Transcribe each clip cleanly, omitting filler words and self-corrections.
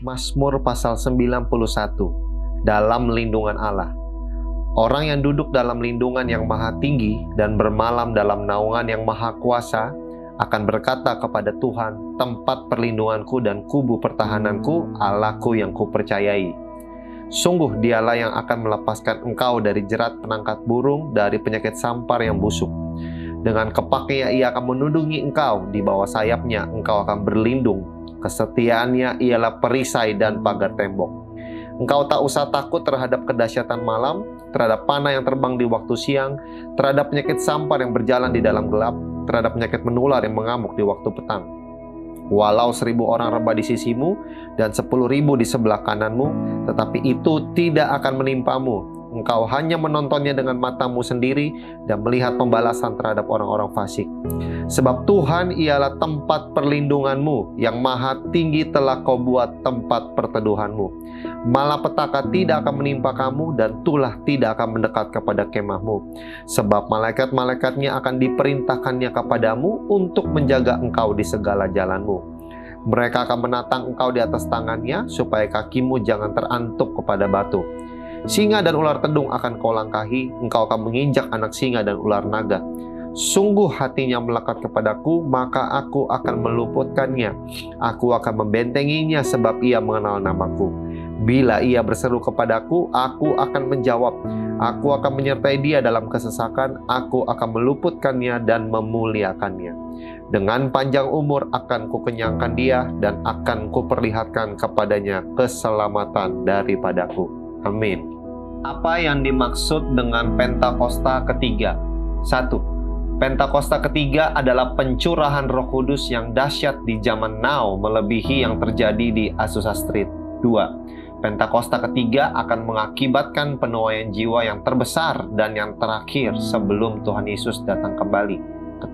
Mazmur pasal 91, dalam lindungan Allah. Orang yang duduk dalam lindungan yang maha tinggi dan bermalam dalam naungan yang maha kuasa akan berkata kepada Tuhan, tempat perlindunganku dan kubu pertahananku, Allahku yang kupercayai. Sungguh dialah yang akan melepaskan engkau dari jerat penangkat burung, dari penyakit sampar yang busuk. Dengan kepaknya ia akan menundungi engkau, di bawah sayapnya engkau akan berlindung. Kesetiaannya ialah perisai dan pagar tembok. Engkau tak usah takut terhadap kedahsyatan malam, terhadap panah yang terbang di waktu siang, terhadap penyakit sampar yang berjalan di dalam gelap, terhadap penyakit menular yang mengamuk di waktu petang. Walau 1.000 orang rebah di sisimu dan 10.000 di sebelah kananmu, tetapi itu tidak akan menimpamu. Engkau hanya menontonnya dengan matamu sendiri dan melihat pembalasan terhadap orang-orang fasik. Sebab Tuhan ialah tempat perlindunganmu, yang maha tinggi telah kau buat tempat perteduhanmu. Malapetaka tidak akan menimpa kamu dan tulah tidak akan mendekat kepada kemahmu. Sebab malaikat-malaikatnya akan diperintahkannya kepadamu untuk menjaga engkau di segala jalanmu. Mereka akan menatang engkau di atas tangannya, supaya kakimu jangan terantuk kepada batu. Singa dan ular tedung akan kau langkahi, engkau akan menginjak anak singa dan ular naga. Sungguh hatinya melekat kepadaku, maka aku akan meluputkannya. Aku akan membentenginya sebab ia mengenal namaku. Bila ia berseru kepadaku, aku akan menjawab. Aku akan menyertai dia dalam kesesakan, aku akan meluputkannya dan memuliakannya. Dengan panjang umur akan kukenyangkan dia, dan akan kuperlihatkan kepadanya keselamatan daripadaku. Amin. Apa yang dimaksud dengan Pentakosta ketiga? 1. Pentakosta ketiga adalah pencurahan Roh Kudus yang dahsyat di zaman now, melebihi yang terjadi di Azusa Street. 2. Pentakosta ketiga akan mengakibatkan penuaian jiwa yang terbesar dan yang terakhir sebelum Tuhan Yesus datang kembali.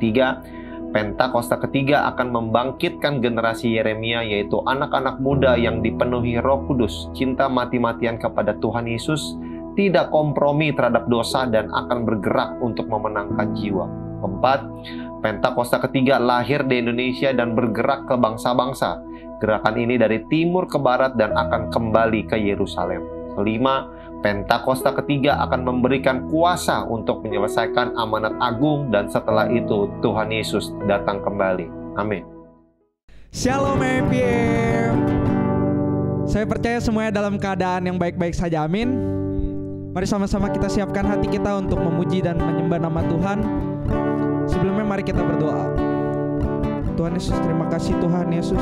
3. Pentakosta ketiga akan membangkitkan generasi Yeremia, yaitu anak-anak muda yang dipenuhi Roh Kudus, cinta mati-matian kepada Tuhan Yesus, tidak kompromi terhadap dosa, dan akan bergerak untuk memenangkan jiwa. 4. Pentakosta ketiga lahir di Indonesia dan bergerak ke bangsa-bangsa. Gerakan ini dari timur ke barat dan akan kembali ke Yerusalem. 5. Pentakosta ketiga akan memberikan kuasa untuk menyelesaikan amanat agung, dan setelah itu Tuhan Yesus datang kembali. Amin. Shalom MPM. Saya percaya semuanya dalam keadaan yang baik-baik saja, amin. Mari sama-sama kita siapkan hati kita untuk memuji dan menyembah nama Tuhan. Sebelumnya mari kita berdoa. Tuhan Yesus, terima kasih Tuhan Yesus.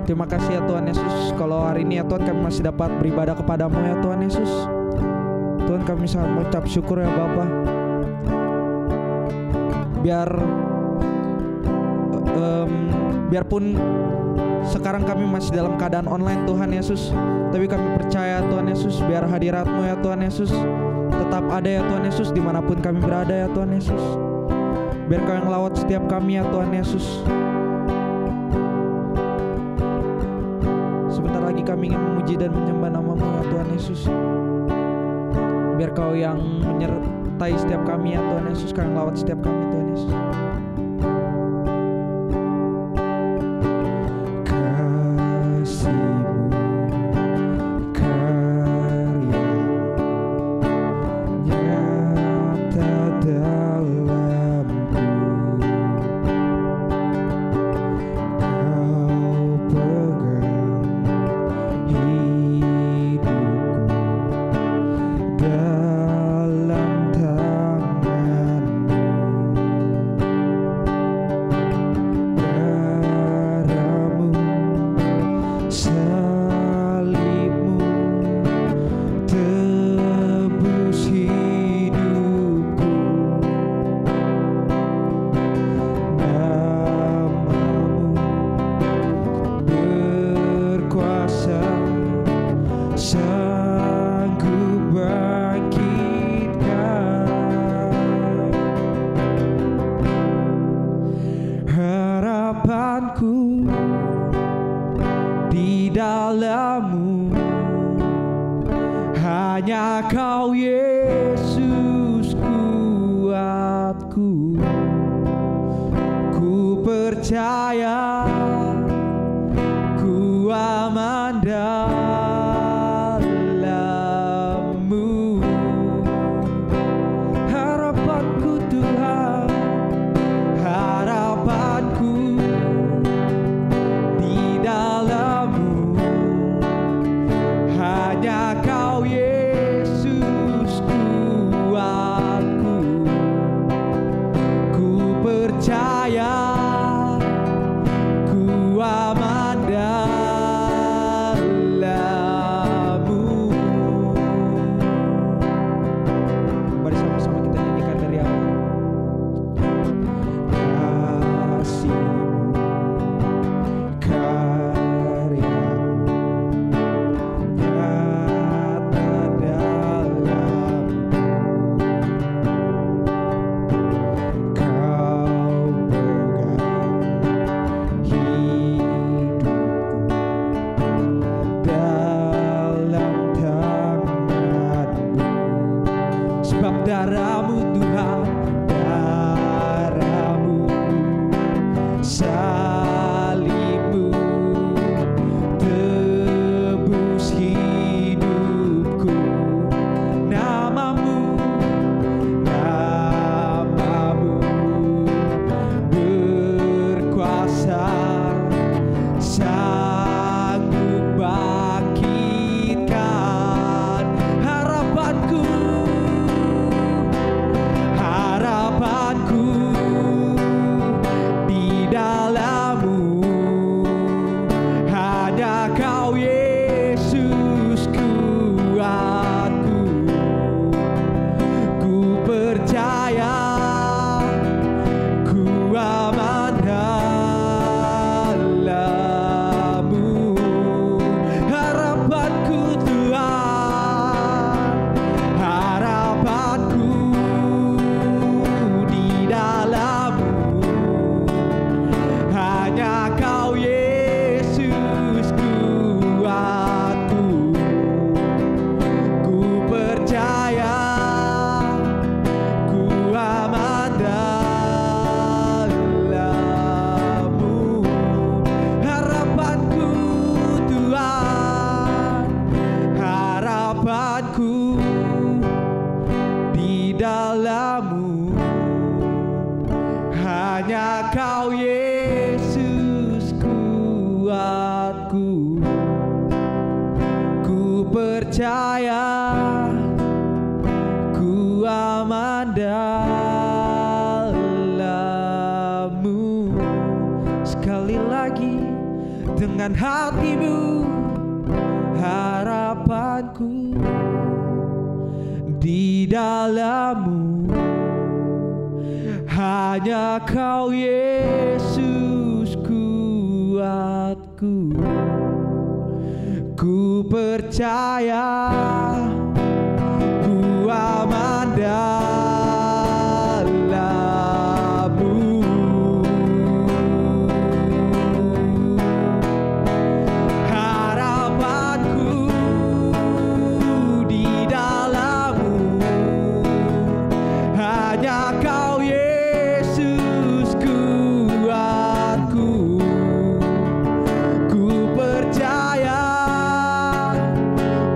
Terima kasih ya Tuhan Yesus, kalau hari ini ya Tuhan kami masih dapat beribadah kepadamu ya Tuhan Yesus. Tuhan, kami sangat mengucap syukur ya Bapa. Biarpun sekarang kami masih dalam keadaan online Tuhan Yesus, tapi kami percaya Tuhan Yesus, biar hadirat-Mu ya Tuhan Yesus tetap ada ya Tuhan Yesus, dimanapun kami berada ya Tuhan Yesus. Biar Kau yang lawat setiap kami ya Tuhan Yesus. Sebentar lagi kami ingin memuji dan menyembah nama-Mu ya Tuhan Yesus. Biar Kau yang menyertai setiap kami ya Tuhan Yesus, Kau yang lawat setiap kami Tuhan Yesus. dalam-Mu. Hanya Kau Yesus kuatku. Ku percaya kuat aman dalam-Mu. Harapanku Tuhan, harapanku di dalam-Mu. Hanya Kau Yesus kuatku. Ku percaya ku aman dalam-Mu. Mari sama-sama kita nyanyikan dari awal. Kasih-Mu, karya-Mu nyata dalam-Mu. Kau pegang hidupku dalam tangan-Mu. Sebab darah-Mu Tuhan, darah-Mu, salib-Mu tebus hidupku. Nama-Mu, nama-Mu berkuasa, sanggup bangkitkan harapanku. Harapanku di dalam-Mu. Hanya Kau Yesus kuatku. Ku percaya ku aman dalam-Mu. Harapanku Tuhan, harapanku di dalam-Mu. Hanya Kau Yesus kuatku. Ku percaya ku aman dalam-Mu. Harapanku Tuhan, harapanku di dalam-Mu. Hanya Kau Yesus kuatku. Ku percaya ku aman dalam-Mu. Sekali lagi dengan hatimu, harapanku di dalam-Mu. Hanya Kau Yesus kuatku. Ku percaya ku aman dalam-Mu. Harapanku di dalam-Mu. Hanya Kau Yesus kuatku. Ku percaya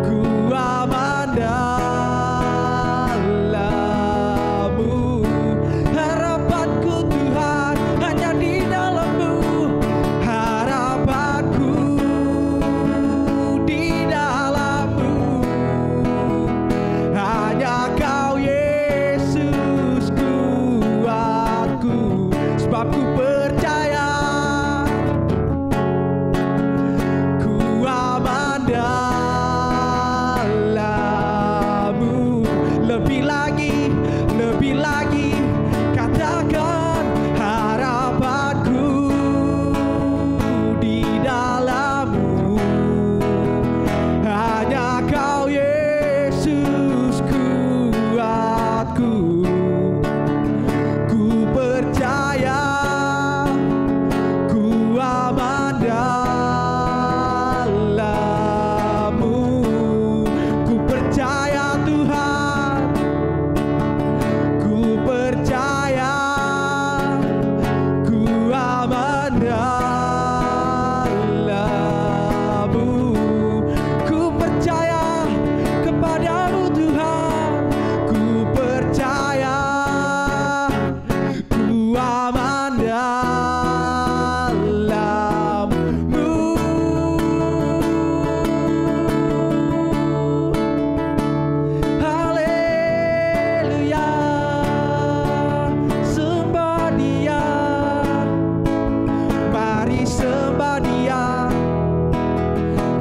ku aman dalam-Mu.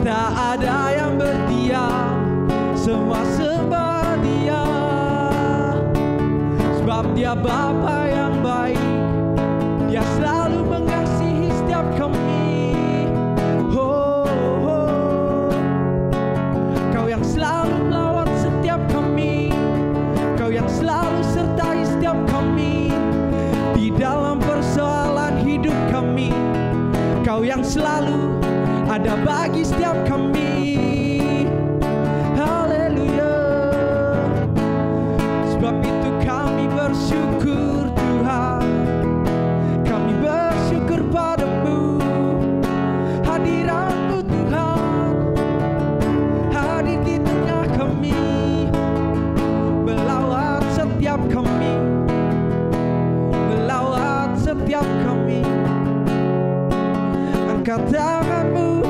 Tak ada yang berdiam, semua sembah Dia. Sebab Dia Bapa yang baik, Dia selalu mengasihi setiap kami. Oh, oh. Kau yang selalu melawat setiap kami, Kau yang selalu sertai setiap kami di dalam persoalan hidup kami. Kau yang selalu ada bagi setiap kami. Haleluya. Sebab itu kami bersyukur Tuhan, kami bersyukur padamu. Hadirat-Mu Tuhan hadir di tengah kami, melawat setiap kami, melawat setiap kami. Angkat tangan-Mu,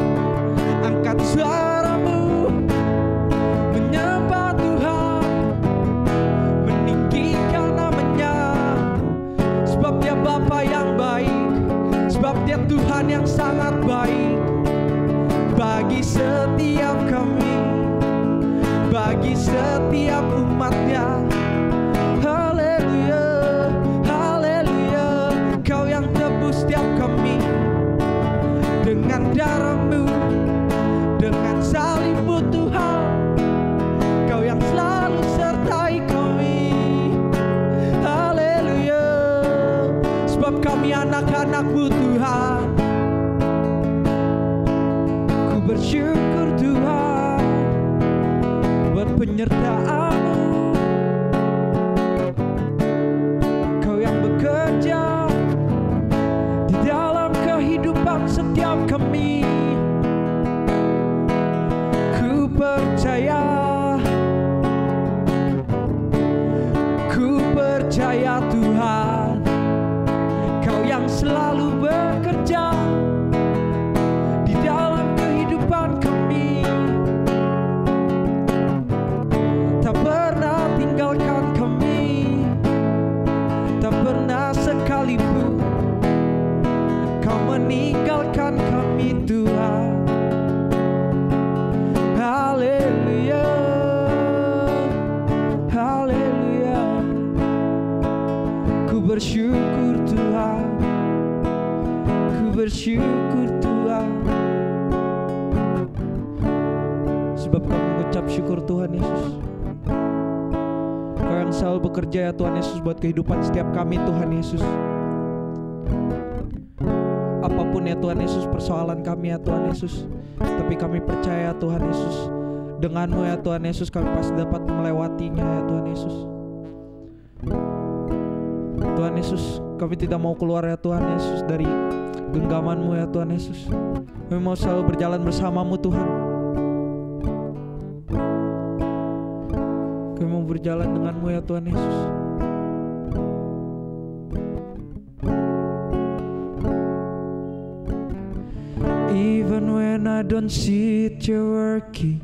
angkat suara-Mu, menyembah Tuhan, meninggikan nama-Nya. Sebab Dia Bapa yang baik, sebab Dia Tuhan yang sangat baik bagi setiap kami, bagi setiap umat-Nya. Haleluya, haleluya. Kau yang tebus setiap kami dengan darah-Mu, dengan salib-Mu Tuhan. Kau yang selalu sertai kami. Haleluya. Sebab kami anak-anak-Mu Tuhan. Ku bersyukur Tuhan buat penyertaan-Mu. Kau yang bekerja di dalam kehidupan setiap kami. Ku percaya, ku percaya Tuhan, Kau yang selalu bekerja di dalam kehidupan kami. Tak pernah tinggalkan kami, tak pernah sekalipun Kau meninggalkan kami Tuhan. Haleluya, haleluya. Ku bersyukur Tuhan, ku bersyukur Tuhan. Sebab kami mengucap syukur Tuhan Yesus. Kau yang selalu bekerja ya Tuhan Yesus buat kehidupan setiap kami Tuhan Yesus. Apapun ya Tuhan Yesus persoalan kami ya Tuhan Yesus, tapi kami percaya Tuhan Yesus, dengan-Mu ya Tuhan Yesus kami pasti dapat melewatinya ya Tuhan Yesus. Tuhan Yesus, kami tidak mau keluar ya Tuhan Yesus dari genggaman-Mu ya Tuhan Yesus. Kami mau selalu berjalan bersama-Mu Tuhan. Kami mau berjalan dengan-Mu ya Tuhan Yesus. Even when I don't see it, You're working.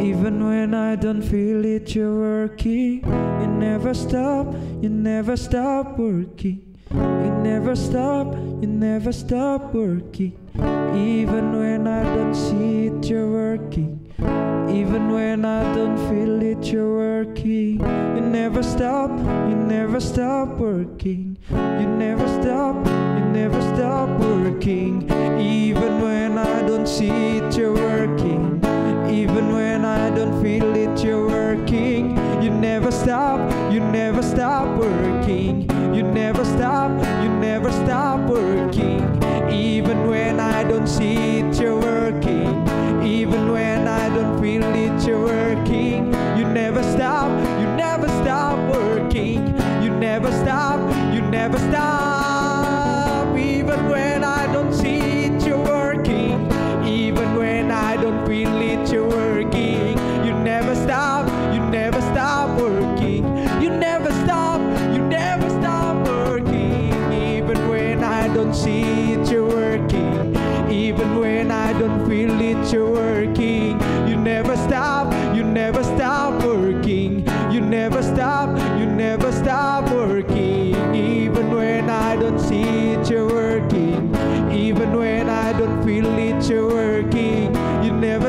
Even when I don't feel it, You're working. You never stop, You never stop working. You never stop, You never stop working. Even when I don't see it, You're working. Even when I don't feel it, You're working. You never stop, You never stop working. You never stop, You never stop working. Even when I don't see it, You're working. Even when I don't feel it, You're working. You never stop, You never stop working. You never stop, You never stop working. Even when I don't see it, You're working. Even when I don't feel it, You're working. You never stop, You never stop working. You never stop, You never stop. Even when I don't see it, You're working. Even when I don't feel it, You're working. You never stop, You never stop working. You never stop, You never stop working. Even when I don't see it, You're working. Even when I don't feel it, You're working. You never stop, You never stop working. You never stop, You never stop working. Even when I don't see it, You're working. Even when I don't feel it, You're working. You never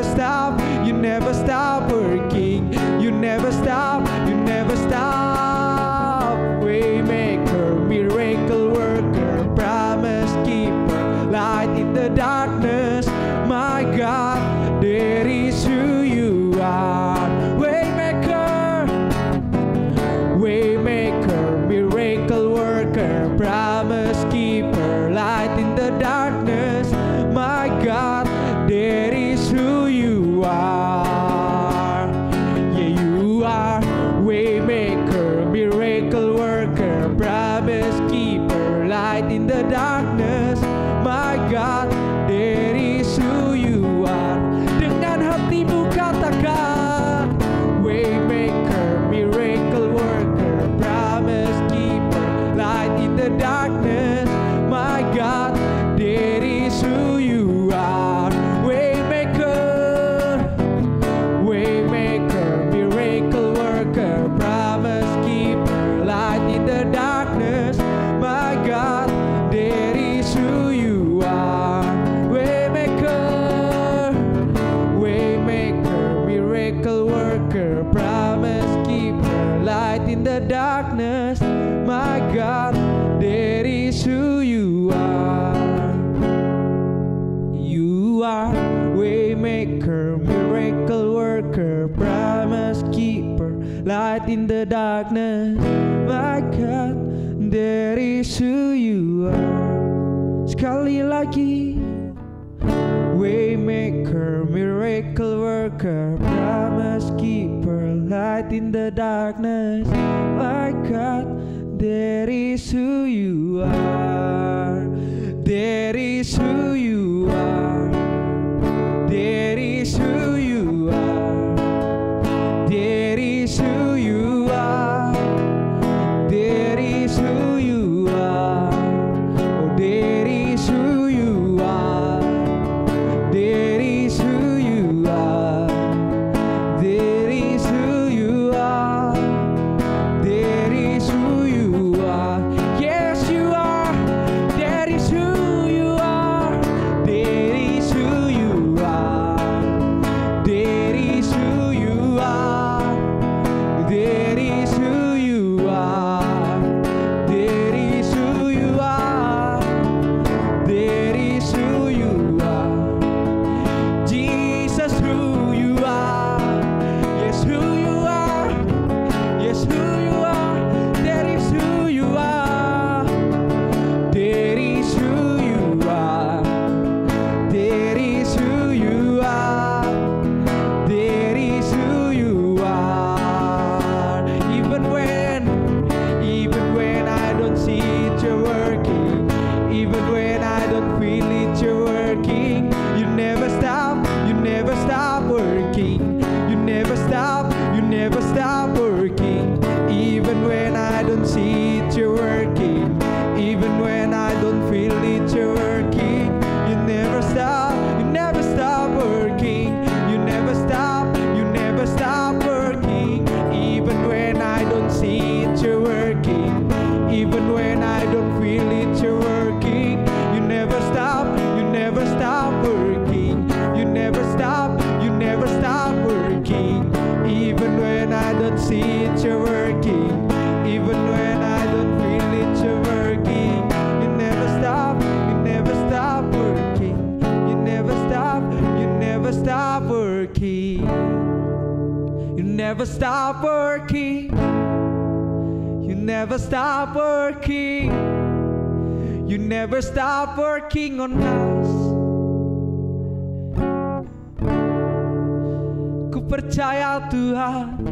in the darkness. My God, that is who you are. You are waymaker, miracle worker, promise keeper, light in the darkness. My God, that is who you are. Sekali lagi, waymaker, miracle worker, promise keeper, light in the darkness. My God, that is who you are. That is who you are. That is who you are. That is who you are. That is who you are. Oh, that is who you are. That is who you are. That is who you are. That is who you are. Yes, you are. That is who you are. That is who you are. That is who you are. That is who you are. That is who you are. That is who you are. Jesus, who you are. Yes, who you are. Yes, who you are. That is who you are. That is who you are. That is who you are. That is who you are. Even when I don't see it, you're working. Even when I don't feel it, you're working. You never stop working. You never stop working. Even when I don't see it, you're working. Even when I don't feel it, you're working. You never stop working. You never stop working. Even when I don't see it, you're working. Even when I don't feel it, you're working. You never stop working. You never stop working. Even when I don't see it, you're working. Even when I don't feel it, you're working. You never stop working. You never stop working. You never stop working. You never stop working. You never stop working on us. Ku percaya Tuhan,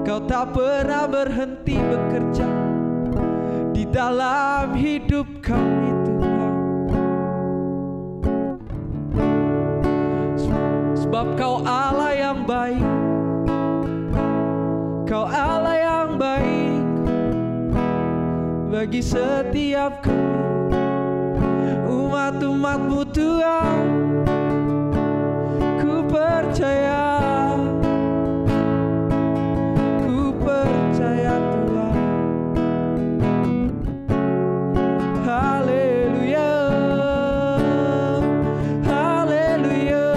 Kau tak pernah berhenti bekerja di dalam hidup kami Tuhan. Sebab Kau Allah yang baik. Kau Allah yang baik bagi setiap kami, umat-umat-Mu Tuhan. Ku percaya Tuhan. Haleluya, haleluya.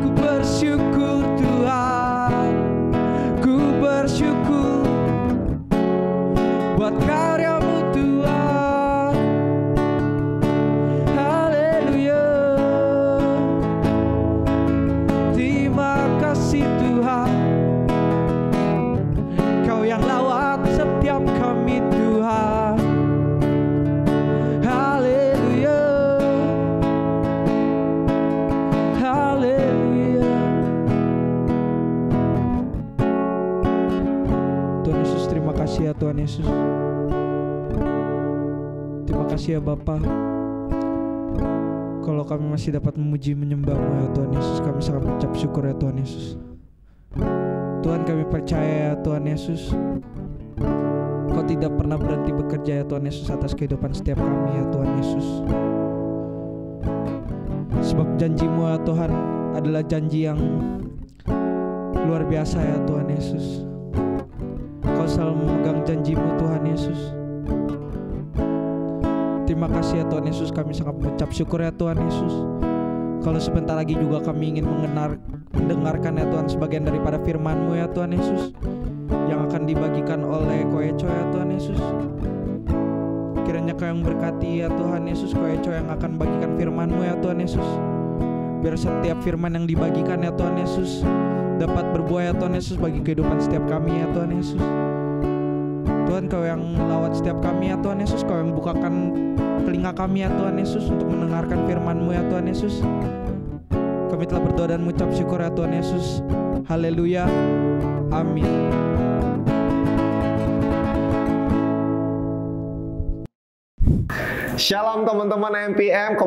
Ku bersyukur Tuhan, ku bersyukur buat karya-Mu Tuhan. Haleluya. Terima kasih Tuhan, Kau yang lawat setiap kami Tuhan. Haleluya, haleluya. Tuhan Yesus, terima kasih ya Tuhan Yesus. Terima kasih ya Bapa. Kalau kami masih dapat memuji menyembah-Mu ya Tuhan Yesus, kami sangat mengucap syukur ya Tuhan Yesus. Tuhan, kami percaya ya Tuhan Yesus, Kau tidak pernah berhenti bekerja ya Tuhan Yesus atas kehidupan setiap kami ya Tuhan Yesus. Sebab janji-Mu ya Tuhan adalah janji yang luar biasa ya Tuhan Yesus. Kau selalu memegang janji-Mu Tuhan Yesus. Terima kasih ya Tuhan Yesus, kami sangat mengucap syukur ya Tuhan Yesus. Kalau sebentar lagi juga kami ingin mendengarkan ya Tuhan sebagian daripada firman-Mu ya Tuhan Yesus, yang akan dibagikan oleh Koeco ya Tuhan Yesus. Kiranya Kau yang berkati ya Tuhan Yesus Koeco yang akan bagikan firman-Mu ya Tuhan Yesus. Biar setiap firman yang dibagikan ya Tuhan Yesus dapat berbuah ya Tuhan Yesus bagi kehidupan setiap kami ya Tuhan Yesus. Tuhan, Kau yang lawat setiap kami ya Tuhan Yesus, Kau yang bukakan telinga kami ya Tuhan Yesus untuk mendengarkan firman-Mu ya Tuhan Yesus. Kami telah berdoa dan mengucap syukur ya Tuhan Yesus. Haleluya. Amin. Shalom teman-teman MPM,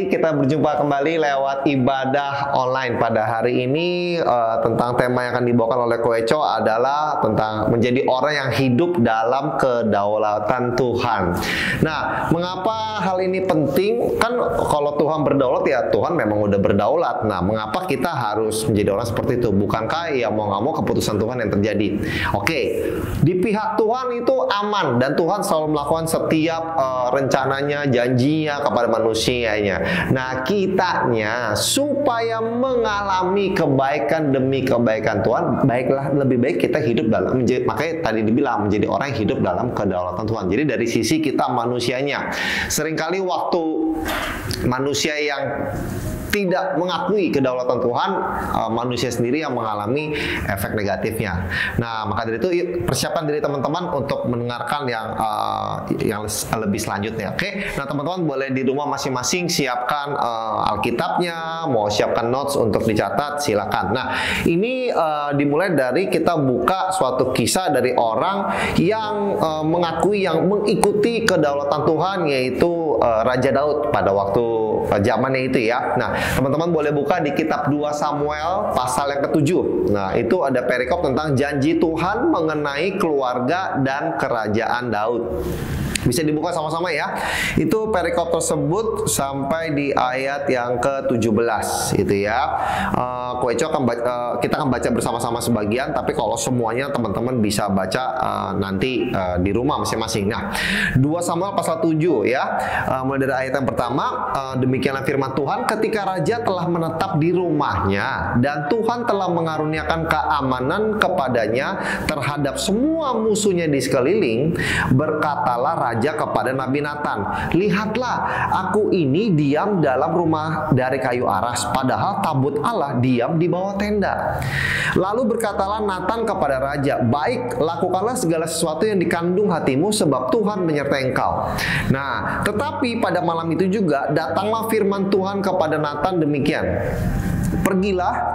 kita berjumpa kembali lewat ibadah online pada hari ini. Tentang tema yang akan dibawakan oleh Koeco adalah tentang menjadi orang yang hidup dalam kedaulatan Tuhan. Nah, mengapa hal ini penting? Kan kalau Tuhan berdaulat ya Tuhan memang udah berdaulat. Nah, mengapa kita harus menjadi orang seperti itu? Bukankah ya mau nggak mau keputusan Tuhan yang terjadi? Oke, di pihak Tuhan itu aman dan Tuhan selalu melakukan setiap rencananya, janjinya kepada manusianya. Nah, kitanya supaya mengalami kebaikan demi kebaikan Tuhan, baiklah lebih baik kita hidup dalam makanya tadi dibilang menjadi orang yang hidup dalam kedaulatan Tuhan. Jadi dari sisi kita manusianya, seringkali waktu manusia yang tidak mengakui kedaulatan Tuhan, manusia sendiri yang mengalami efek negatifnya. Nah, maka dari itu persiapkan diri teman-teman untuk mendengarkan yang lebih selanjutnya. Oke, nah teman-teman boleh di rumah masing-masing siapkan Alkitabnya, mau siapkan notes untuk dicatat, silakan. Nah, ini dimulai dari kita buka suatu kisah dari orang yang mengakui, yang mengikuti kedaulatan Tuhan, yaitu Raja Daud pada waktu zamannya itu ya. Nah, teman-teman boleh buka di kitab 2 Samuel pasal yang ke-7. Nah, itu ada perikop tentang janji Tuhan mengenai keluarga dan kerajaan Daud. Bisa dibuka sama-sama ya. Itu perikop tersebut sampai di ayat yang ke-17 itu ya. Koeco akan kita akan baca bersama-sama sebagian, tapi kalau semuanya teman-teman bisa baca nanti di rumah masing-masing. Nah, 2 Samuel pasal 7 ya. Mulai dari ayat yang pertama, demikianlah firman Tuhan, ketika raja telah menetap di rumahnya dan Tuhan telah mengaruniakan keamanan kepadanya terhadap semua musuhnya di sekeliling, berkatalah raja kepada Nabi Nathan, lihatlah, aku ini diam dalam rumah dari kayu aras, padahal tabut Allah diam di bawah tenda. Lalu berkatalah Nathan kepada raja, baik, lakukanlah segala sesuatu yang dikandung hatimu, sebab Tuhan menyertai engkau. Nah, tetapi pada malam itu juga datanglah firman Tuhan kepada Nathan demikian, pergilah.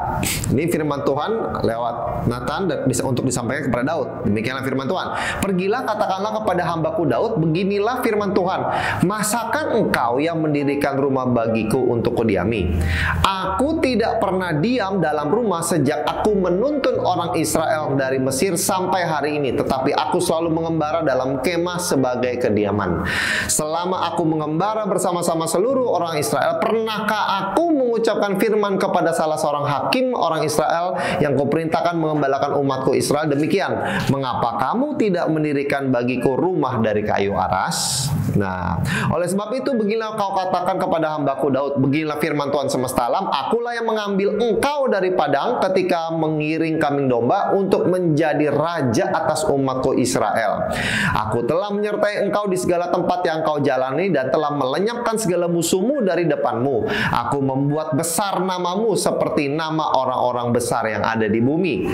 Ini firman Tuhan lewat Nathan dan bisa untuk disampaikan kepada Daud. Demikianlah firman Tuhan. Pergilah, katakanlah kepada hambaku Daud, beginilah firman Tuhan, masakan engkau yang mendirikan rumah bagiku untuk kudiami? Aku tidak pernah diam dalam rumah sejak aku menuntun orang Israel dari Mesir sampai hari ini, tetapi aku selalu mengembara dalam kemah sebagai kediaman. Selama aku mengembara bersama-sama seluruh orang Israel, pernahkah aku mengucapkan firman kepada salah seorang hakim orang Israel yang kuperintahkan mengembalakan umatku Israel demikian, mengapa kamu tidak mendirikan bagiku rumah dari kayu aras? Nah, oleh sebab itu beginilah kau katakan kepada hambaku Daud, beginilah firman Tuhan semesta alam, akulah yang mengambil engkau dari padang ketika mengiring kambing domba untuk menjadi raja atas umatku Israel. Aku telah menyertai engkau di segala tempat yang kau jalani dan telah melenyapkan segala musuhmu dari depanmu. Aku membuat besar namamu seperti nama orang-orang besar yang ada di bumi.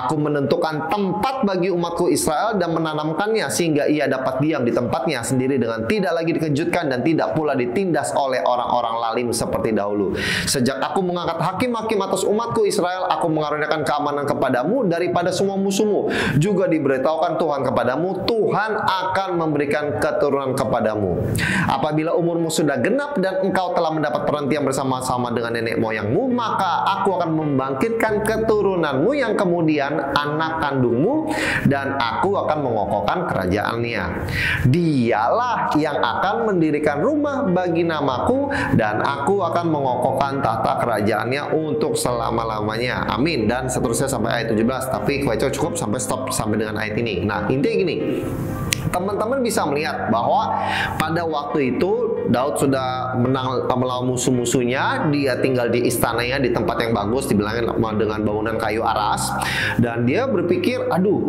Aku menentukan tempat bagi umatku Israel dan menanamkannya sehingga ia dapat diam di tempatnya sendiri dengan tidak lagi dikejutkan dan tidak pula ditindas oleh orang-orang lalim seperti dahulu. Sejak aku mengangkat hakim-hakim atas umatku Israel, aku mengaruniakan keamanan kepadamu daripada semua musuhmu. Juga diberitahukan Tuhan kepadamu, Tuhan akan memberikan keturunan kepadamu. Apabila umurmu sudah genap dan engkau telah mendapat perhentian bersama-sama dengan nenek moyangmu, maka aku akan membangkitkan keturunanmu yang kemudian anak kandungmu, dan aku akan mengokohkan kerajaannya. Dialah yang akan mendirikan rumah bagi namaku, dan aku akan mengokohkan tahta kerajaannya untuk selama-lamanya. Amin. Dan seterusnya sampai ayat 17. Tapi Koeco cukup sampai dengan ayat ini. Nah, intinya gini, teman-teman bisa melihat bahwa pada waktu itu Daud sudah dia menang melawan musuh-musuhnya, dia tinggal di istananya di tempat yang bagus, dibilangin dengan bangunan kayu aras, dan dia berpikir, aduh,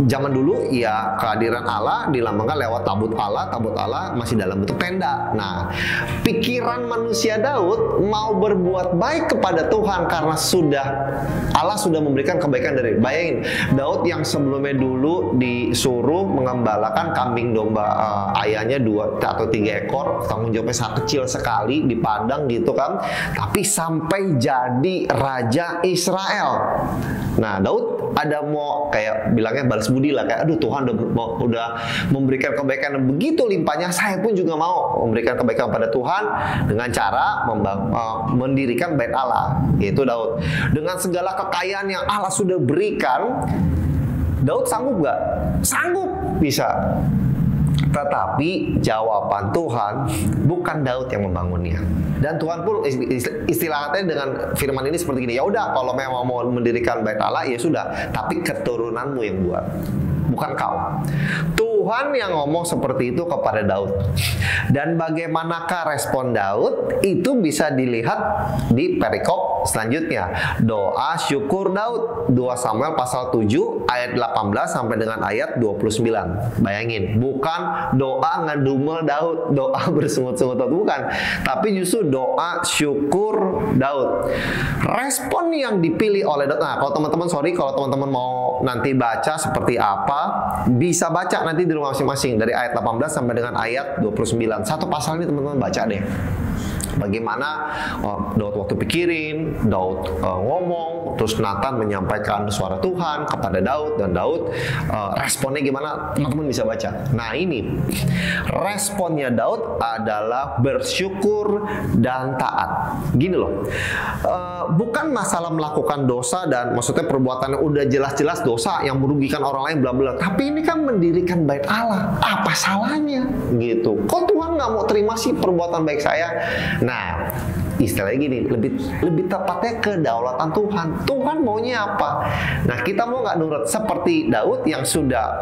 zaman dulu ya kehadiran Allah dilambangkan lewat tabut Allah masih dalam bentuk tenda. Nah, pikiran manusia Daud mau berbuat baik kepada Tuhan karena Allah sudah memberikan kebaikan dari. Bayangin, Daud yang sebelumnya dulu disuruh mengembalakan kambing domba ayahnya 2 atau 3 ekor, tanggung jawabnya sangat kecil sekali di padang gitu kan, tapi sampai jadi raja Israel. Nah, Daud ada mau kayak bilangnya balas budi lah, kayak aduh Tuhan udah memberikan kebaikan yang begitu limpahnya, saya pun juga mau memberikan kebaikan pada Tuhan dengan cara mendirikan bait Allah, yaitu Daud. Dengan segala kekayaan yang Allah sudah berikan, Daud sanggup gak? Sanggup, bisa. Tetapi jawaban Tuhan, bukan Daud yang membangunnya. Dan Tuhan pun istilahnya dengan firman ini seperti gini, ya udah kalau memang mau mendirikan bait Allah ya sudah, tapi keturunanmu yang buat, bukan kau. Tuhan yang ngomong seperti itu kepada Daud. Dan bagaimanakah respon Daud? Itu bisa dilihat di perikop selanjutnya. Doa syukur Daud, 2 Samuel pasal 7 ayat 18 sampai dengan ayat 29. Bayangin, bukan doa ngedumel Daud, doa bersungut-sungut Daud, bukan. Tapi justru doa syukur Daud. Respon yang dipilih oleh Daud. Nah, kalau teman-teman, kalau teman-teman mau nanti baca seperti apa, bisa baca nanti di rumah masing-masing dari ayat 18 sampai dengan ayat 29. Satu pasal ini teman-teman baca deh. Bagaimana Daud waktu pikirin, Daud ngomong, terus Nathan menyampaikan suara Tuhan kepada Daud, dan Daud responnya gimana, teman-teman bisa baca. Nah, ini responnya Daud adalah bersyukur dan taat. Gini loh, bukan masalah melakukan dosa dan maksudnya perbuatan yang udah jelas-jelas dosa yang merugikan orang lain bla bla, tapi ini kan mendirikan bait Allah, apa salahnya gitu? Kok Tuhan nggak mau terima sih perbuatan baik saya? Nah, istilahnya gini, lebih tepatnya kedaulatan Tuhan. Tuhan maunya apa? Nah, kita mau nggak nurut seperti Daud yang sudah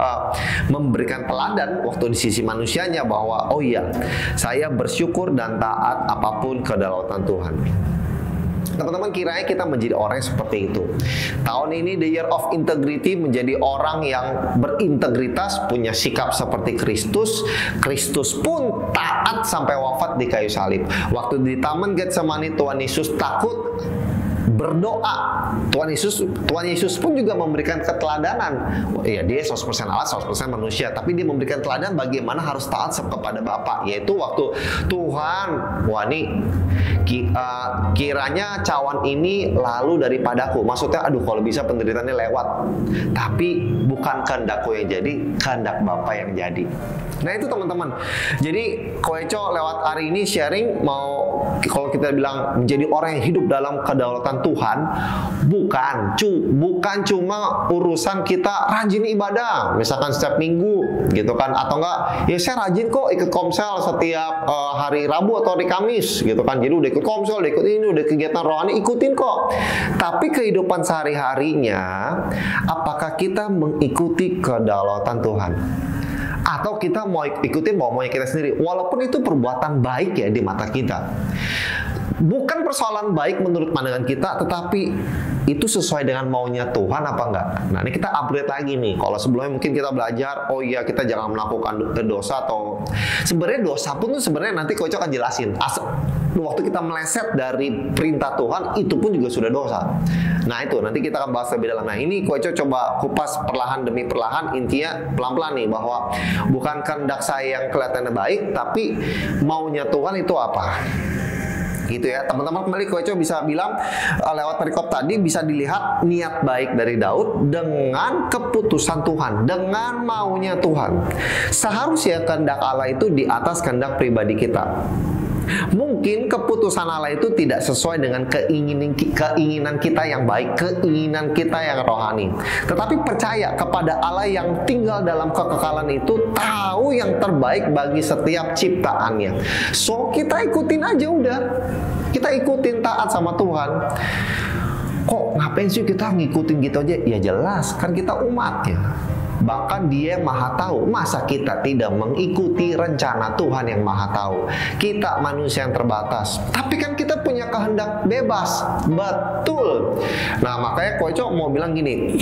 memberikan teladan waktu di sisi manusianya bahwa oh iya, saya bersyukur dan taat apapun kedaulatan Tuhan. Teman-teman, kiranya kita menjadi orang yang seperti itu. Tahun ini the year of integrity, menjadi orang yang berintegritas, punya sikap seperti Kristus. Kristus pun taat sampai wafat di kayu salib. Waktu di Taman Getsemani, Tuhan Yesus takut berdoa. Tuhan Yesus pun juga memberikan keteladanan. Ya, dia 100% Allah, 100% manusia, tapi dia memberikan teladan bagaimana harus taat kepada Bapa, yaitu waktu Tuhan, kiranya cawan ini lalu daripadaku. Maksudnya, aduh kalau bisa penderitaannya lewat, tapi bukan kehendakku yang jadi, kehendak Bapa yang jadi. Nah, itu teman-teman. Jadi Koeco lewat hari ini sharing mau, kalau kita bilang menjadi orang yang hidup dalam kedaulatan Tuhan, bukan cuma urusan kita rajin ibadah, misalkan setiap minggu gitu kan, atau enggak ya saya rajin kok ikut komsel setiap hari Rabu atau hari Kamis gitu kan, jadi udah ikut komsel, udah ikut ini, udah kegiatan rohani, ikutin kok. Tapi kehidupan sehari-harinya, apakah kita mengikuti kedaulatan Tuhan? Atau kita mau ikutin maunya kita sendiri, walaupun itu perbuatan baik ya di mata kita. Bukan persoalan baik menurut pandangan kita, tetapi itu sesuai dengan maunya Tuhan apa enggak. Nah, ini kita upgrade lagi nih. Kalau sebelumnya mungkin kita belajar, oh iya kita jangan melakukan dosa, atau sebenarnya dosa pun tuh sebenarnya nanti Koco akan jelasin. Waktu kita meleset dari perintah Tuhan, itu pun juga sudah dosa. Nah, itu nanti kita akan bahas lebih dalam. Nah, ini Koco coba kupas perlahan demi perlahan, intinya pelan-pelan nih, bahwa bukan kehendak saya yang kelihatannya baik, tapi maunya Tuhan itu apa. Gitu ya, teman-teman. Kembali Koeco bisa bilang lewat perikop tadi bisa dilihat niat baik dari Daud dengan keputusan Tuhan, dengan maunya Tuhan. Seharusnya kehendak Allah itu di atas kehendak pribadi kita. Mungkin keputusan Allah itu tidak sesuai dengan keinginan kita yang baik, keinginan kita yang rohani. Tetapi percaya kepada Allah yang tinggal dalam kekekalan itu, tahu yang terbaik bagi setiap ciptaannya. So, kita ikutin aja udah. Kita ikutin, taat sama Tuhan. Kok ngapain sih kita ngikutin gitu aja? Ya jelas, kan kita umat ya. Bahkan Dia yang maha tahu. Masa kita tidak mengikuti rencana Tuhan yang maha tahu? Kita manusia yang terbatas, tapi kan kita punya kehendak bebas. Betul. Nah, makanya Koico mau bilang gini,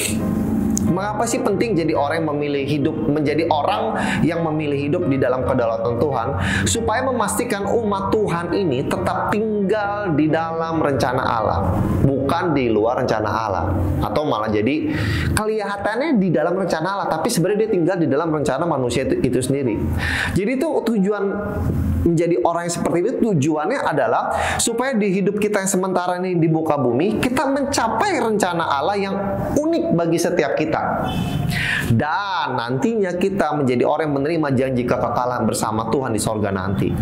mengapa sih penting jadi orang yang memilih hidup, menjadi orang yang memilih hidup di dalam kedaulatan Tuhan, supaya memastikan umat Tuhan ini tetap tinggal di dalam rencana Allah, bukan di luar rencana Allah, atau malah jadi kelihatannya di dalam rencana Allah, tapi sebenarnya dia tinggal di dalam rencana manusia itu sendiri. Jadi itu tujuan menjadi orang yang seperti itu, tujuannya adalah supaya di hidup kita yang sementara ini di muka bumi, kita mencapai rencana Allah yang unik bagi setiap kita. Dan nantinya kita menjadi orang yang menerima janji kekekalan bersama Tuhan di sorga nanti.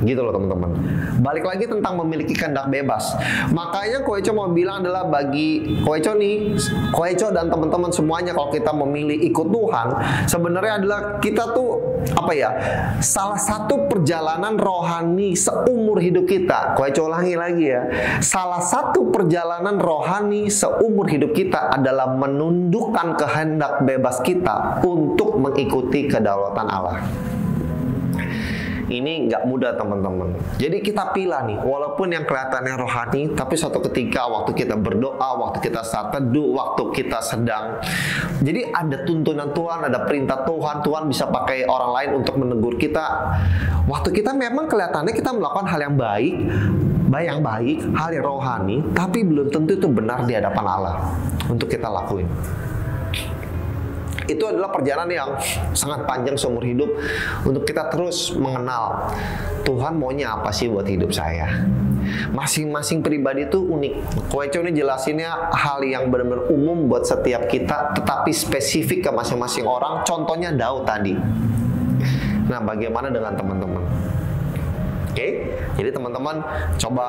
Gitu loh teman-teman. Balik lagi tentang memiliki kehendak bebas. Makanya Koico mau bilang adalah bagi Koico nih, Koico dan teman-teman semuanya, kalau kita memilih ikut Tuhan, sebenarnya adalah kita tuh salah satu perjalanan rohani seumur hidup kita. Koico ulangi lagi ya. Salah satu perjalanan rohani seumur hidup kita adalah menundukkan kehendak bebas kita untuk mengikuti kedaulatan Allah. Ini nggak mudah teman-teman. Jadi kita pilih nih, walaupun yang kelihatannya rohani, tapi suatu ketika waktu kita berdoa, waktu kita saat teduh, waktu kita sedang, jadi ada tuntunan Tuhan, ada perintah Tuhan, Tuhan bisa pakai orang lain untuk menegur kita. Waktu kita memang kelihatannya kita melakukan hal yang baik, hal yang rohani, tapi belum tentu itu benar di hadapan Allah untuk kita lakuin. Itu adalah perjalanan yang sangat panjang seumur hidup untuk kita terus mengenal Tuhan maunya apa sih buat hidup saya. Masing-masing pribadi itu unik. Koico ini jelasinnya hal yang benar-benar umum buat setiap kita, tetapi spesifik ke masing-masing orang. Contohnya Daud tadi. Nah, bagaimana dengan teman-teman? Oke, jadi teman-teman coba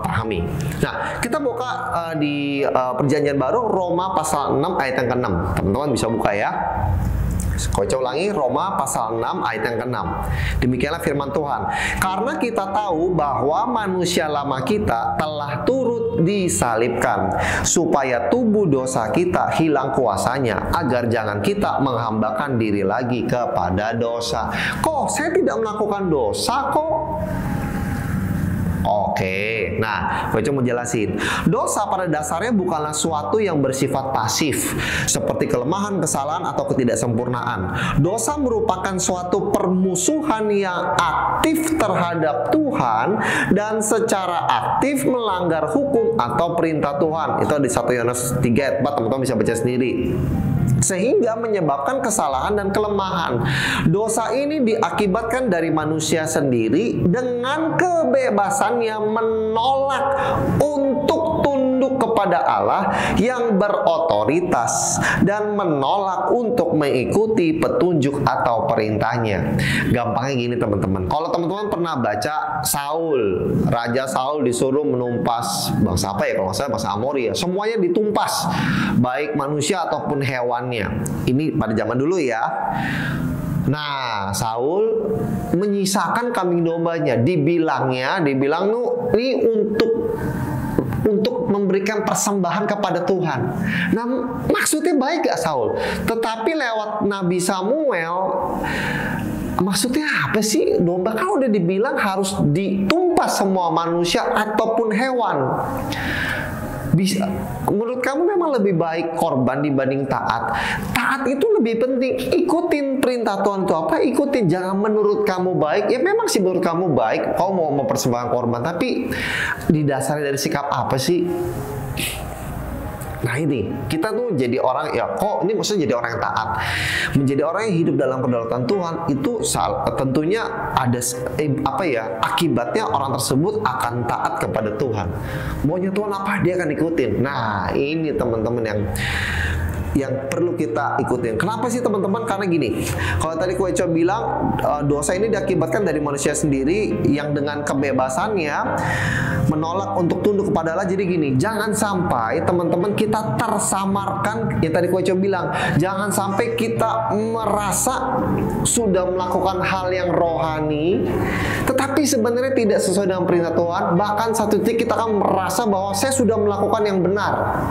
pahami. Nah, kita buka di Perjanjian Baru Roma pasal 6 ayat yang ke-6. Teman-teman bisa buka ya. Koico ulangi, Roma pasal 6 ayat yang ke-6. Demikianlah firman Tuhan. Karena kita tahu bahwa manusia lama kita telah turut disalibkan, supaya tubuh dosa kita hilang kuasanya, agar jangan kita menghambakan diri lagi kepada dosa. Kok saya tidak melakukan dosa kok? Oke, nah, gue cuma jelasin. Dosa pada dasarnya bukanlah suatu yang bersifat pasif, seperti kelemahan, kesalahan, atau ketidaksempurnaan. Dosa merupakan suatu permusuhan yang aktif terhadap Tuhan dan secara aktif melanggar hukum atau perintah Tuhan. Itu di 1 Yohanes 3 ayat 4, teman-teman bisa baca sendiri. Sehingga menyebabkan kesalahan dan kelemahan. Dosa ini diakibatkan dari manusia sendiri dengan kebebasannya menolak untuk tunduk kepada Allah yang berotoritas dan menolak untuk mengikuti petunjuk atau perintahnya. Gampangnya gini teman-teman. Kalau teman-teman pernah baca Saul, Raja Saul disuruh menumpas bangsa apa ya, kalau nggak salah bangsa Amori ya. Semuanya ditumpas, baik manusia ataupun hewannya. Ini pada zaman dulu ya. Nah, Saul menyisakan kambing dombanya. Dibilang ini untuk memberikan persembahan kepada Tuhan. Nah, maksudnya baik gak Saul? Tetapi lewat Nabi Samuel, maksudnya apa sih? Domba kan udah dibilang harus ditumpas semua manusia ataupun hewan. Bisa, menurut kamu memang lebih baik korban dibanding taat? Taat itu lebih penting. Ikutin perintah Tuhan itu apa? Ikutin. Jangan menurut kamu baik. Ya memang sih menurut kamu baik, kau mau mempersembahkan korban, tapi didasari dari sikap apa sih? Nah ini, kita tuh jadi orang, ya kok ini maksudnya jadi orang yang taat. Menjadi orang yang hidup dalam kedaulatan Tuhan, itu tentunya ada akibatnya orang tersebut akan taat kepada Tuhan. Maunya Tuhan apa, dia akan ikutin. Nah ini teman-teman yang perlu kita ikutin. Kenapa sih teman-teman? Karena gini, kalau tadi Koico bilang dosa ini diakibatkan dari manusia sendiri yang dengan kebebasannya menolak untuk tunduk kepada Allah. Jadi gini, jangan sampai teman-teman kita tersamarkan, yang tadi Koico bilang, jangan sampai kita merasa sudah melakukan hal yang rohani tetapi sebenarnya tidak sesuai dengan perintah Tuhan. Bahkan satu titik kita akan merasa bahwa saya sudah melakukan yang benar.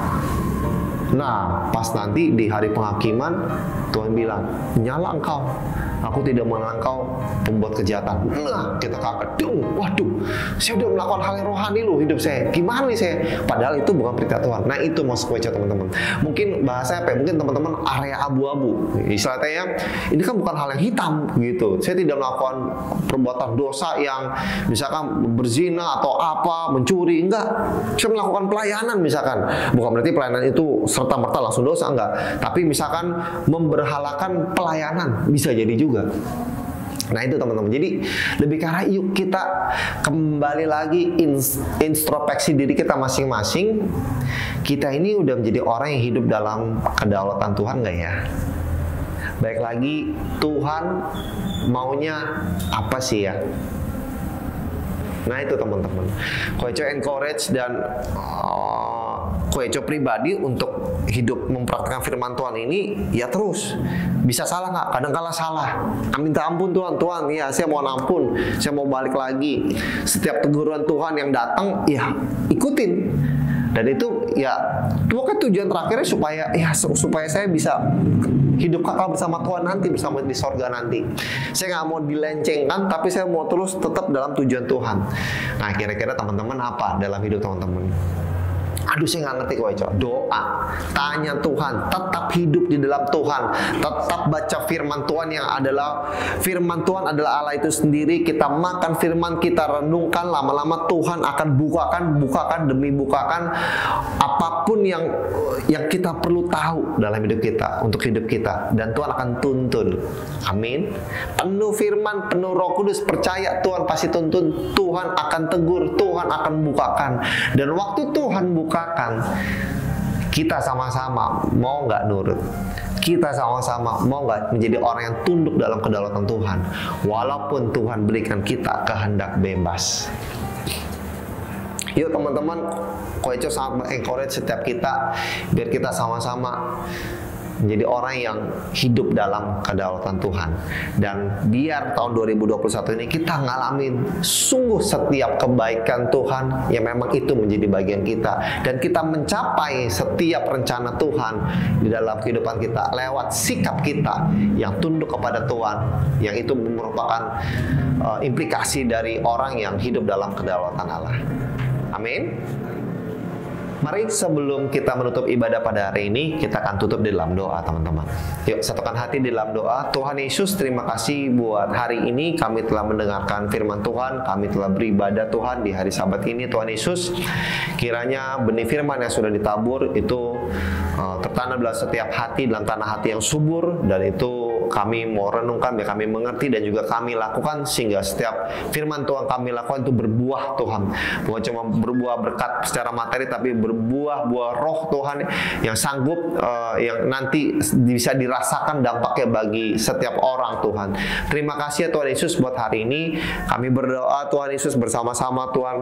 Nah, pas nanti di hari penghakiman, Tuhan bilang, nyala engkau, aku tidak mengenal engkau pembuat kejahatan. Nah, kita kaget, waduh, saya udah melakukan hal yang rohani loh hidup saya. Gimana nih saya? Padahal itu bukan perintah Tuhan. Nah, itu maksud Koeco teman-teman. Mungkin bahasa apa ya? Mungkin teman-teman area abu-abu. Istilahnya, ini kan bukan hal yang hitam gitu. Saya tidak melakukan perbuatan dosa yang misalkan berzina atau apa, mencuri, enggak. Saya melakukan pelayanan misalkan. Bukan berarti pelayanan itu serta-merta langsung dosa, enggak. Tapi misalkan memberhalakan pelayanan, bisa jadi juga. Nah itu teman-teman, jadi lebih ke arah yuk kita kembali lagi introspeksi diri kita masing-masing. Kita ini udah menjadi orang yang hidup dalam kedaulatan Tuhan nggak ya? Baik lagi, Tuhan maunya apa sih ya? Nah itu teman-teman, Koeco encourage dan Koeco pribadi untuk hidup mempraktikkan firman Tuhan ini ya terus. Bisa salah nggak? Kadang-kala salah. Minta ampun Tuhan, Tuhan ya saya mau ampun, saya mau balik lagi. Setiap teguran Tuhan yang datang ya ikutin. Dan itu ya kan tujuan terakhirnya supaya saya bisa hidup kakak bersama Tuhan nanti, bersama di sorga nanti. Saya nggak mau dilencengkan, tapi saya mau terus tetap dalam tujuan Tuhan. Nah kira-kira teman-teman apa dalam hidup teman-teman? Aduh saya nggak ngerti Koeco. Doa, tanya Tuhan, tetap hidup di dalam Tuhan, tetap baca firman Tuhan yang adalah firman Tuhan adalah Allah itu sendiri. Kita makan firman, kita renungkan, lama-lama Tuhan akan bukakan demi bukakan apapun yang kita perlu tahu dalam hidup kita, untuk hidup kita, dan Tuhan akan tuntun. Amin. Penuh firman, penuh Roh Kudus, percaya Tuhan pasti tuntun, Tuhan akan tegur, Tuhan akan bukakan. Dan waktu Tuhan bukakan, kita sama-sama mau nggak nurut? Kita sama-sama mau nggak menjadi orang yang tunduk dalam kedaulatan Tuhan, walaupun Tuhan berikan kita kehendak bebas? Yuk teman-teman, Koeco sangat encourage setiap kita biar kita sama-sama menjadi orang yang hidup dalam kedaulatan Tuhan. Dan biar tahun 2021 ini kita ngalamin sungguh setiap kebaikan Tuhan yang memang itu menjadi bagian kita. Dan kita mencapai setiap rencana Tuhan di dalam kehidupan kita lewat sikap kita yang tunduk kepada Tuhan. Yang itu merupakan implikasi dari orang yang hidup dalam kedaulatan Allah. Amin. Mari sebelum kita menutup ibadah pada hari ini, kita akan tutup di dalam doa teman-teman. Yuk satukan hati di dalam doa. Tuhan Yesus, terima kasih buat hari ini kami telah mendengarkan firman Tuhan, kami telah beribadah Tuhan di hari Sabat ini. Tuhan Yesus, kiranya benih firman yang sudah ditabur itu tertanam dalam setiap hati, dalam tanah hati yang subur, dan itu kami mau renungkan, biar kami mengerti dan juga kami lakukan, sehingga setiap firman Tuhan kami lakukan itu berbuah Tuhan. Bukan cuma berbuah berkat secara materi, tapi berbuah buah roh Tuhan yang sanggup yang nanti bisa dirasakan dampaknya bagi setiap orang Tuhan. Terima kasih ya Tuhan Yesus buat hari ini. Kami berdoa Tuhan Yesus bersama-sama Tuhan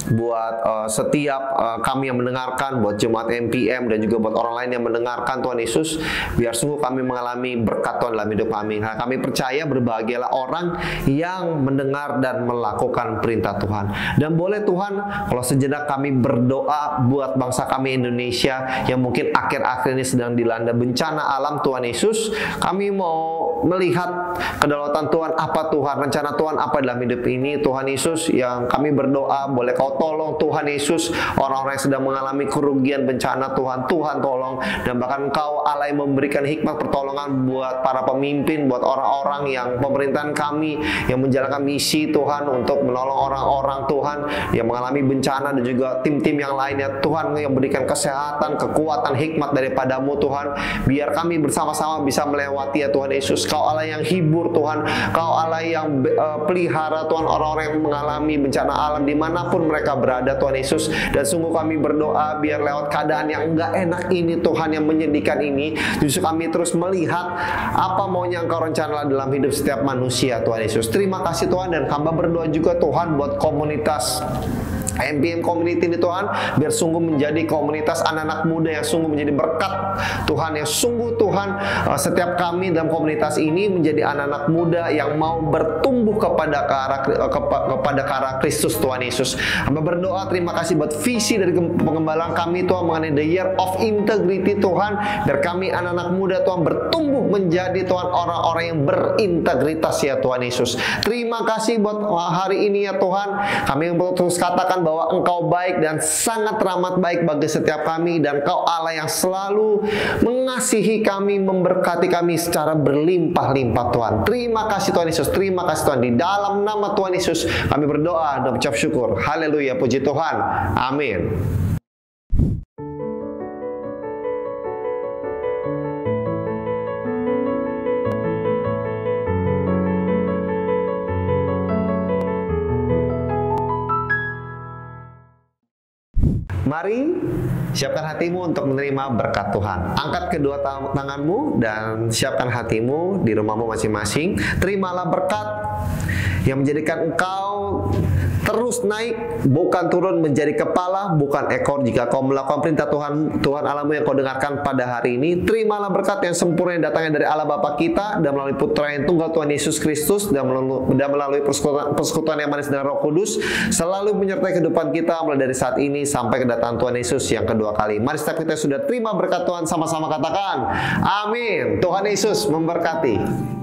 buat setiap kami yang mendengarkan, buat jemaat MPM dan juga buat orang lain yang mendengarkan Tuhan Yesus, biar sungguh kami mengalami berkat Tuhan dalam hidup kami. Nah, kami percaya berbahagialah orang yang mendengar dan melakukan perintah Tuhan. Dan boleh Tuhan, kalau sejenak kami berdoa buat bangsa kami Indonesia yang mungkin akhir-akhir ini sedang dilanda bencana alam Tuhan Yesus, kami mau melihat kedaulatan Tuhan apa Tuhan, rencana Tuhan apa dalam hidup ini Tuhan Yesus, yang kami berdoa boleh Kau tolong Tuhan Yesus orang-orang yang sedang mengalami kerugian bencana Tuhan, Tuhan tolong. Dan bahkan Kau Allah yang memberikan hikmat pertolongan buat para pemimpin, buat orang-orang yang pemerintahan kami yang menjalankan misi Tuhan untuk menolong orang-orang Tuhan yang mengalami bencana, dan juga tim-tim yang lainnya Tuhan yang berikan kesehatan, kekuatan, hikmat daripadamu Tuhan, biar kami bersama-sama bisa melewati ya Tuhan Yesus. Kau Allah yang hibur Tuhan, Kau Allah yang pelihara Tuhan orang-orang yang mengalami bencana alam dimanapun mereka berada Tuhan Yesus. Dan sungguh kami berdoa biar lewat keadaan yang enggak enak ini Tuhan, yang menyedihkan ini, justru kami terus melihat apa maunya Engkau rencanakan dalam hidup setiap manusia Tuhan Yesus. Terima kasih Tuhan, dan hamba berdoa juga Tuhan buat komunitas MPM Community ini Tuhan, biar sungguh menjadi komunitas anak-anak muda yang sungguh menjadi berkat Tuhan, yang sungguh Tuhan, setiap kami dalam komunitas ini menjadi anak-anak muda yang mau bertumbuh kepada ke arah Kristus Tuhan Yesus. Kami berdoa terima kasih buat visi dari pengembalaan kami Tuhan mengenai the year of integrity Tuhan, biar kami anak-anak muda Tuhan bertumbuh menjadi Tuhan orang-orang yang berintegritas ya Tuhan Yesus. Terima kasih buat hari ini ya Tuhan, kami terus katakan bahwa Engkau baik dan sangat teramat baik bagi setiap kami, dan Engkau Allah yang selalu mengasihi kami, memberkati kami secara berlimpah-limpah Tuhan. Terima kasih Tuhan Yesus, terima kasih Tuhan. Di dalam nama Tuhan Yesus kami berdoa dan ucap syukur. Haleluya, puji Tuhan. Amin. Mari siapkan hatimu untuk menerima berkat Tuhan. Angkat kedua tanganmu dan siapkan hatimu di rumahmu masing-masing. Terimalah berkat yang menjadikan engkau terus naik, bukan turun, menjadi kepala, bukan ekor. Jika kau melakukan perintah Tuhan Allahmu yang kau dengarkan pada hari ini, terimalah berkat yang sempurna yang datangnya dari Allah Bapa kita dan melalui Putra yang tunggal Tuhan Yesus Kristus, dan melalui persekutuan yang manis dengan Roh Kudus selalu menyertai kehidupan kita mulai dari saat ini sampai kedatangan Tuhan Yesus yang kedua kali. Mari setiap kita sudah terima berkat Tuhan, sama-sama katakan amin. Tuhan Yesus memberkati.